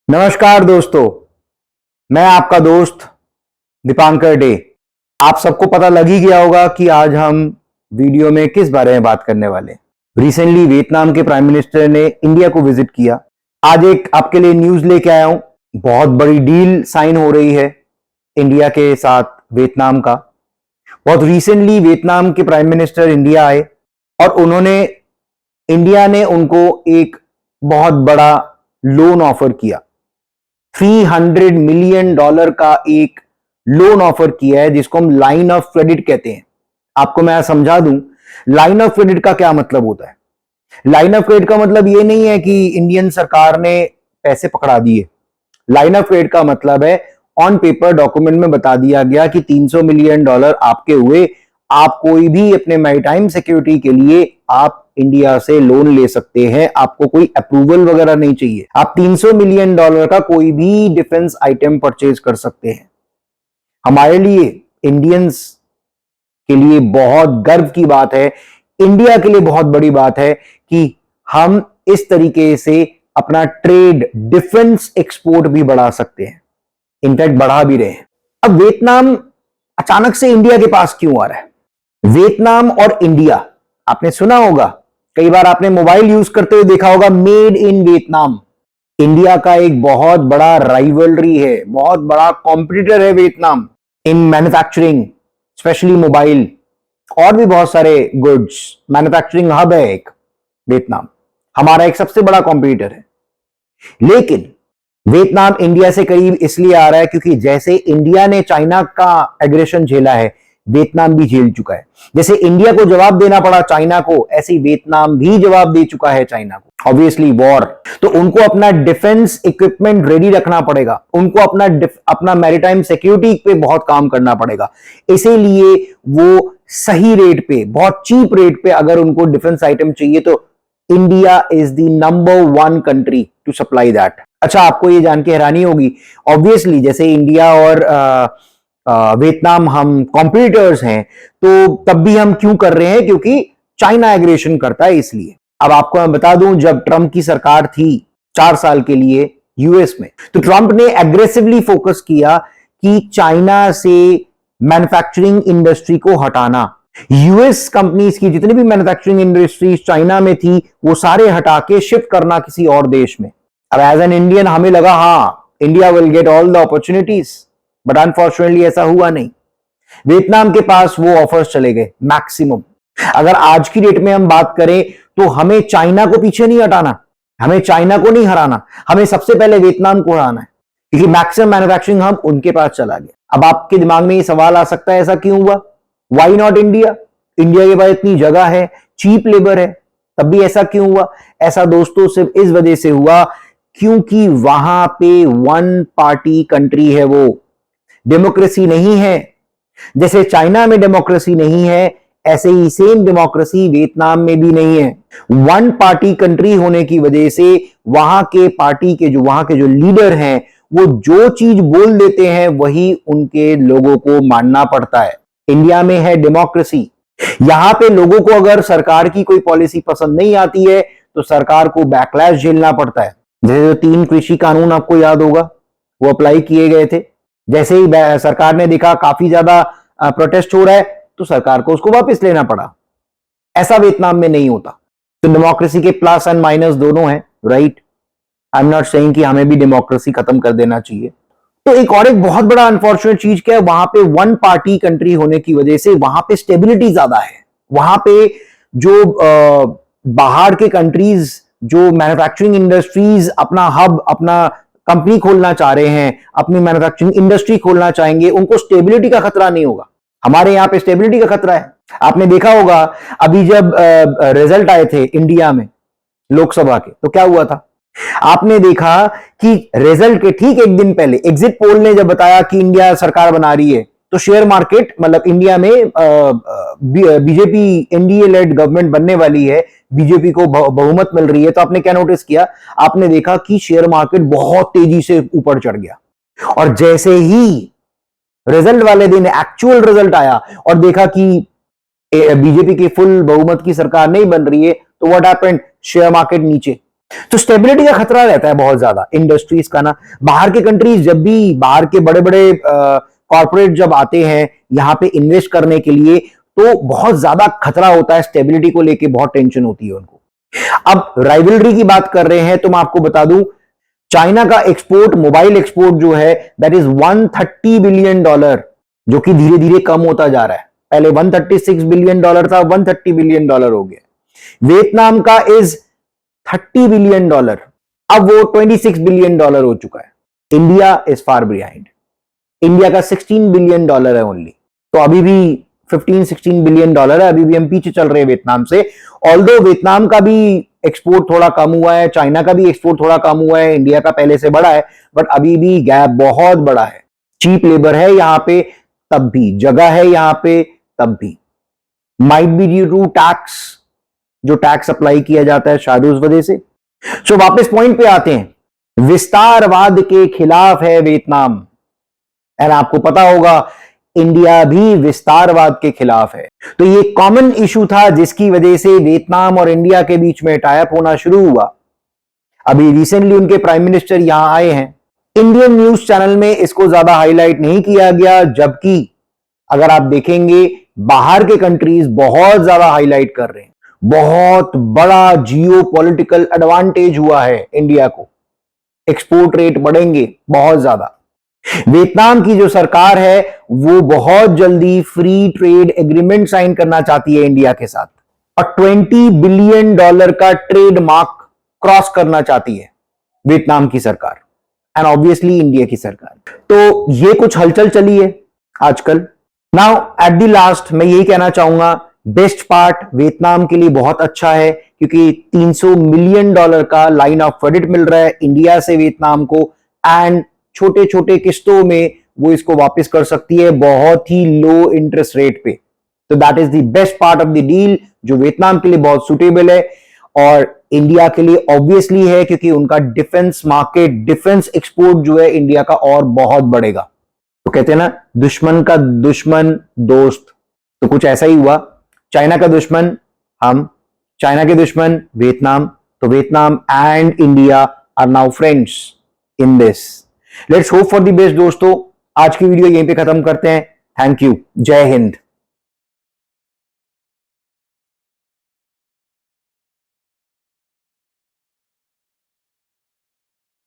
नमस्कार दोस्तों, मैं आपका दोस्त दीपांकर डे। आप सबको पता लग ही गया होगा कि आज हम वीडियो में किस बारे में बात करने वाले हैं। रिसेंटली वियतनाम के प्राइम मिनिस्टर ने इंडिया को विजिट किया। आज एक आपके लिए न्यूज लेके आया हूं। बहुत बड़ी डील साइन हो रही है इंडिया के साथ वियतनाम का। बहुत रिसेंटली वियतनाम के प्राइम मिनिस्टर इंडिया आए और इंडिया ने उनको एक बहुत बड़ा लोन ऑफर किया। $300 मिलियन का एक लोन ऑफर किया है, जिसको हम लाइन ऑफ क्रेडिट कहते हैं। आपको मैं समझा दूं, लाइन ऑफ क्रेडिट का क्या मतलब होता है। लाइन ऑफ क्रेडिट का मतलब यह नहीं है कि इंडियन सरकार ने पैसे पकड़ा दिए। लाइन ऑफ क्रेडिट का मतलब है ऑन पेपर डॉक्यूमेंट में बता दिया गया कि $300 मिलियन आपके हुए, आप कोई भी अपने मैरीटाइम सिक्योरिटी के लिए आप इंडिया से लोन ले सकते हैं। आपको कोई अप्रूवल वगैरह नहीं चाहिए। आप $300 मिलियन का कोई भी डिफेंस आइटम परचेज कर सकते हैं। हमारे लिए, इंडियंस के लिए बहुत गर्व की बात है, इंडिया के लिए बहुत बड़ी बात है कि हम इस तरीके से अपना ट्रेड, डिफेंस एक्सपोर्ट भी बढ़ा सकते हैं, इनफैक्ट बढ़ा भी रहे हैं। अब वियतनाम अचानक से इंडिया के पास क्यों आ रहा है? वियतनाम और इंडिया, आपने सुना होगा, कई बार आपने मोबाइल यूज करते हुए देखा होगा, मेड इन वियतनाम। इंडिया का एक बहुत बड़ा राइवलरी है, बहुत बड़ा कॉम्पिटिटर है Vietnam in manufacturing, specially mobile और भी बहुत सारे गुड्स। मैन्युफैक्चरिंग हब है एक वियतनाम, हमारा एक सबसे बड़ा कॉम्पिटिटर है। लेकिन वियतनाम इंडिया से करीब इसलिए आ रहा है क्योंकि जैसे इंडिया ने चाइना का एग्रेशन झेला है, वियतनाम भी झेल चुका है। जैसे इंडिया को जवाब देना पड़ा चाइना को, ऐसे ही वियतनाम भी जवाब दे चुका है चाइना को। ऑब्वियसली वॉर, तो उनको अपना डिफेंस इक्विपमेंट रेडी रखना पड़ेगा, उनको अपना मैरीटाइम सिक्योरिटी पे बहुत काम करना पड़ेगा। इसीलिए वो सही रेट पे, बहुत चीप रेट पे अगर उनको डिफेंस आइटम चाहिए तो India is the number 1 country to supply that. अच्छा, आपको ये जान के हैरानी होगी, ऑब्वियसली जैसे इंडिया और वियतनाम हम कॉम्पिटिटर्स हैं, तो तब भी हम क्यों कर रहे हैं? क्योंकि चाइना एग्रेशन करता है, इसलिए। अब आपको मैं बता दूं, जब ट्रंप की सरकार थी 4 साल के लिए यूएस में, तो ट्रंप ने एग्रेसिवली फोकस किया कि चाइना से मैन्युफैक्चरिंग इंडस्ट्री को हटाना। यूएस कंपनीज की जितनी भी मैन्युफैक्चरिंग इंडस्ट्रीज चाइना में थी, वो सारे हटा के शिफ्ट करना किसी और देश में। अब एज एन इंडियन हमें लगा हाँ, India will get all the opportunities, but unfortunately ऐसा हुआ नहीं। वियतनाम के पास वो ऑफर्स चले गए मैक्सिमम। अगर आज की डेट में हम बात करें तो हमें चाइना को पीछे नहीं हटाना, हमें चाइना को नहीं हराना, हमें सबसे पहले वियतनाम को हराना है, क्योंकि मैक्सिमम मैन्युफैक्चरिंग हब उनके पास चला गया। अब आपके दिमाग में ये सवाल आ सकता है, ऐसा क्यों हुआ? Why not India? इंडिया के पास इतनी जगह है, चीप लेबर है, तब भी ऐसा क्यों हुआ? ऐसा दोस्तों सिर्फ इस वजह से हुआ क्योंकि वहां पे 1 पार्टी कंट्री है, वो डेमोक्रेसी नहीं है। जैसे चाइना में डेमोक्रेसी नहीं है, ऐसे ही सेम डेमोक्रेसी वियतनाम में भी नहीं है। 1 पार्टी कंट्री होने की वजह से वहां के जो लीडर हैं, वो जो चीज बोल देते हैं वही उनके लोगों को मानना पड़ता है। इंडिया में है डेमोक्रेसी, यहां पे लोगों को अगर सरकार की कोई पॉलिसी पसंद नहीं आती है तो सरकार को बैकलैश झेलना पड़ता है। जैसे 3 कृषि कानून आपको याद होगा, वो अप्लाई किए गए थे। जैसे ही सरकार ने देखा काफी ज्यादा प्रोटेस्ट हो रहा है, तो सरकार को उसको वापस लेना पड़ा। ऐसा वियतनाम में नहीं होता। तो डेमोक्रेसी के प्लस एंड माइनस दोनों हैं, right? I am not saying कि हमें भी डेमोक्रेसी खत्म कर देना चाहिए। तो एक बहुत बड़ा अनफॉर्चुनेट चीज क्या है, वहां पे 1 पार्टी कंट्री होने की वजह से वहां पे स्टेबिलिटी ज्यादा है। वहां पे जो बाहर के कंट्रीज, जो मैन्युफैक्चरिंग इंडस्ट्रीज अपना हब, अपना कंपनी खोलना चाह रहे हैं, अपनी मैन्युफैक्चरिंग इंडस्ट्री खोलना चाहेंगे, उनको स्टेबिलिटी का खतरा नहीं होगा। हमारे यहां पे स्टेबिलिटी का खतरा है। आपने देखा होगा अभी जब रिजल्ट आए थे इंडिया में लोकसभा के, तो क्या हुआ था? आपने देखा कि रिजल्ट के ठीक एक दिन पहले एग्जिट पोल ने जब बताया कि इंडिया सरकार बना रही है, तो शेयर मार्केट, मतलब इंडिया में बीजेपी एनडीए लेड गवर्नमेंट बनने वाली है, बीजेपी को बहुमत मिल रही है, तो आपने क्या नोटिस किया? आपने देखा कि शेयर मार्केट बहुत तेजी से ऊपर चढ़ गया। और जैसे ही रिजल्ट वाले दिन एक्चुअल रिजल्ट आया और देखा कि बीजेपी की फुल बहुमत की सरकार नहीं बन रही है, तो व्हाट हैपेंड? शेयर मार्केट नीचे। तो स्टेबिलिटी का खतरा रहता है बहुत ज्यादा इंडस्ट्रीज का ना। बाहर के कंट्रीज जब भी, बाहर के बड़े बड़े कॉर्पोरेट जब आते हैं यहां पे इन्वेस्ट करने के लिए, तो बहुत ज्यादा खतरा होता है, स्टेबिलिटी को लेके बहुत टेंशन होती है उनको। अब राइवलरी की बात कर रहे हैं तो मैं आपको बता दूं, चाइना का एक्सपोर्ट, मोबाइल एक्सपोर्ट जो है दैट इज $130 बिलियन, जो कि धीरे धीरे कम होता जा रहा है। पहले $136 बिलियन था, $130 बिलियन हो गया। वियतनाम का इज $30 बिलियन, अब वो $26 बिलियन हो चुका है। India is far behind, India का $16 बिलियन है ओनली, तो अभी भी 15-16 बिलियन डॉलर है, अभी भी हम पीछे चल रहे हैं वियतनाम से। ऑल्दो वियतनाम का भी एक्सपोर्ट थोड़ा कम हुआ है, चाइना का भी एक्सपोर्ट थोड़ा कम हुआ है, इंडिया का पहले से बड़ा है, बट अभी भी गैप बहुत बड़ा है। चीप लेबर है यहां पे, तब भी जगह है यहां पे, तब भी might be due to tax, जो टैक्स अप्लाई किया जाता है शायद उस वजह से। सो वापस पॉइंट पे आते हैं, विस्तारवाद के खिलाफ है वियतनाम, एंड आपको पता होगा इंडिया भी विस्तारवाद के खिलाफ है। तो ये कॉमन इशू था जिसकी वजह से वियतनाम और इंडिया के बीच में टाई अप होना शुरू हुआ। अभी रिसेंटली उनके प्राइम मिनिस्टर यहां आए हैं। इंडियन न्यूज चैनल में इसको ज्यादा हाईलाइट नहीं किया गया, जबकि अगर आप देखेंगे बाहर के कंट्रीज बहुत ज्यादा हाईलाइट कर रहे हैं। बहुत बड़ा जियो पॉलिटिकल एडवांटेज हुआ है इंडिया को, एक्सपोर्ट रेट बढ़ेंगे बहुत ज्यादा। वियतनाम की जो सरकार है वो बहुत जल्दी फ्री ट्रेड एग्रीमेंट साइन करना चाहती है इंडिया के साथ, और $20 बिलियन का ट्रेड मार्क क्रॉस करना चाहती है वियतनाम की सरकार, एंड ऑब्वियसली इंडिया की सरकार। तो ये कुछ हलचल चली है आजकल। नाउ एट द लास्ट मैं यही कहना चाहूंगा, बेस्ट पार्ट वियतनाम के लिए बहुत अच्छा है, क्योंकि $300 मिलियन का लाइन ऑफ क्रेडिट मिल रहा है इंडिया से वियतनाम को, एंड छोटे छोटे किस्तों में वो इसको वापस कर सकती है बहुत ही लो इंटरेस्ट रेट पे। तो that is the best part of the deal, जो वियतनाम के लिए बहुत सुटेबल है, और इंडिया के लिए ऑब्वियसली है, क्योंकि उनका डिफेंस मार्केट, डिफेंस एक्सपोर्ट जो है इंडिया का और बहुत बढ़ेगा। तो कहते हैं ना, दुश्मन का दुश्मन दोस्त, तो कुछ ऐसा ही हुआ। चाइना का दुश्मन हम, चाइना के दुश्मन वियतनाम, तो Vietnam and India are now friends in this. Let's hope for the best दोस्तों। आज की वीडियो यहीं पे खत्म करते हैं। थैंक यू, जय हिंद।